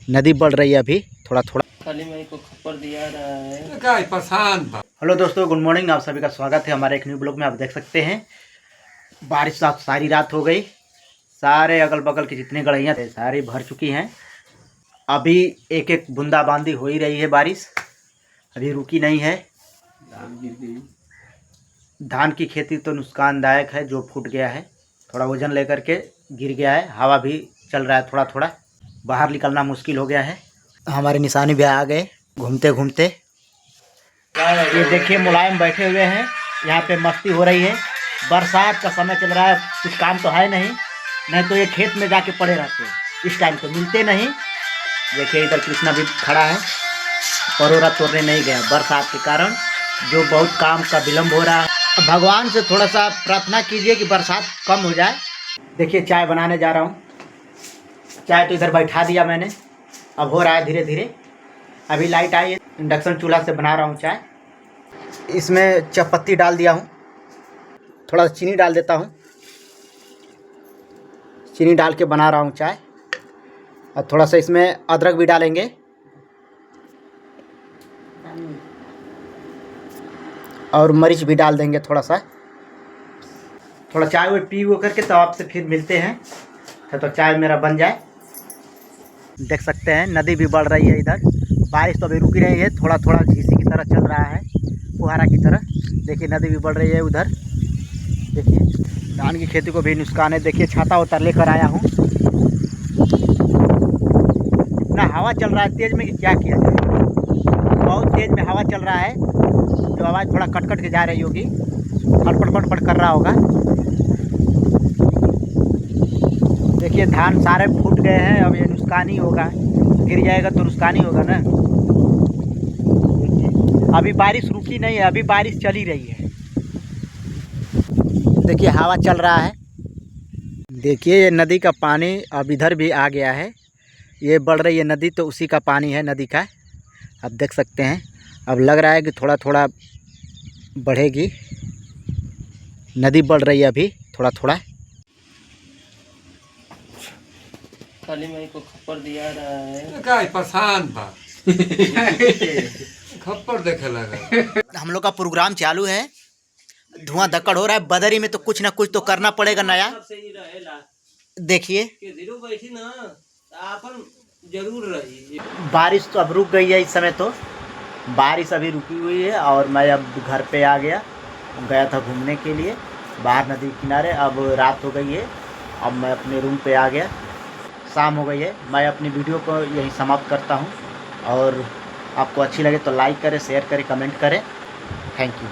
नदी बढ़ रही है अभी थोड़ा थोड़ा। खाली मई को खप्पर दिया रहा है। क्या परेशान था। हेलो दोस्तों, गुड मॉर्निंग। आप सभी का स्वागत है हमारे एक न्यू ब्लॉग में। आप देख सकते हैं बारिश सारी रात हो गई। सारे अगल बगल की जितनी गढ़ैयाँ थे सारी भर चुकी हैं। अभी एक एक बूंदाबांदी हो ही रही है, बारिश अभी रुकी नहीं है। धान की खेती तो नुकसानदायक है, जो फूट गया है, थोड़ा वजन लेकर के गिर गया है। हवा भी चल रहा है थोड़ा थोड़ा, बाहर निकलना मुश्किल हो गया है। हमारे निशानी भी आ गए घूमते घूमते। ये देखिए मुलायम बैठे हुए हैं, यहाँ पे मस्ती हो रही है। बरसात का समय चल रहा है, कुछ काम तो है नहीं तो ये खेत में जाके पड़े रहते हैं। इस टाइम तो मिलते नहीं। देखिए इधर कृष्णा भी खड़ा है, परोरा तोड़ने नहीं गया बरसात के कारण, जो बहुत काम का विलम्ब हो रहा है। भगवान से थोड़ा सा प्रार्थना कीजिए कि बरसात कम हो जाए। देखिए चाय बनाने जा रहा हूँ। चाय तो इधर बैठा दिया मैंने, अब हो रहा है धीरे धीरे। अभी लाइट आई है, इंडक्शन चूल्हा से बना रहा हूँ चाय। इसमें चायपत्ती डाल दिया हूँ, थोड़ा सा चीनी डाल देता हूँ। चीनी डाल के बना रहा हूँ चाय, और थोड़ा सा इसमें अदरक भी डालेंगे। और मिर्च भी डाल देंगे थोड़ा सा। थोड़ा चाय वो पी वो करके तो आपसे फिर मिलते हैं, तो चाय मेरा बन जाए। देख सकते हैं नदी भी बढ़ रही है इधर। बारिश तो अभी रुकी रही है, थोड़ा थोड़ा झीसी की तरह चल रहा है, फुहारा की तरह। देखिए नदी भी बढ़ रही है उधर। देखिए धान की खेती को भी नुकसान है। देखिए छाता उतार लेकर आया हूँ। इतना हवा चल रहा है तेज़ में कि क्या किया जाए। बहुत तेज़ में हवा चल रहा है, जो आवाज़ थोड़ा कट कट के जा रही होगी, फटफट फटफट कर रहा होगा। देखिए धान सारे फूट गए हैं, अब ये नुकसान ही होगा। गिर जाएगा तो नुकसान ही होगा ना। अभी बारिश रुकी नहीं है, अभी बारिश चल ही रही है। देखिए हवा चल रहा है। देखिए ये नदी का पानी अब इधर भी आ गया है। ये बढ़ रही है नदी, तो उसी का पानी है नदी का। आप देख सकते हैं, अब लग रहा है कि थोड़ा थोड़ा बढ़ेगी। नदी बढ़ रही है अभी थोड़ा थोड़ा। खाली मई को खप्पर दिया रहा है। क्या परेशान था। खप्पर देखे लगा। हम लोग का प्रोग्राम चालू है, धुआं धक्कड़ हो रहा है। बदरी में तो कुछ ना कुछ तो करना पड़ेगा नया। देखिए जरूर रही। बारिश तो अब रुक गई है। इस समय तो बारिश अभी रुकी हुई है, और मैं अब घर पे आ गया था घूमने के लिए बाहर नदी किनारे। अब रात हो गई है, अब मैं अपने रूम पे आ गया, शाम हो गई है। मैं अपनी वीडियो को यहीं समाप्त करता हूँ, और आपको अच्छी लगे तो लाइक करें, शेयर करें, कमेंट करें। Thank you.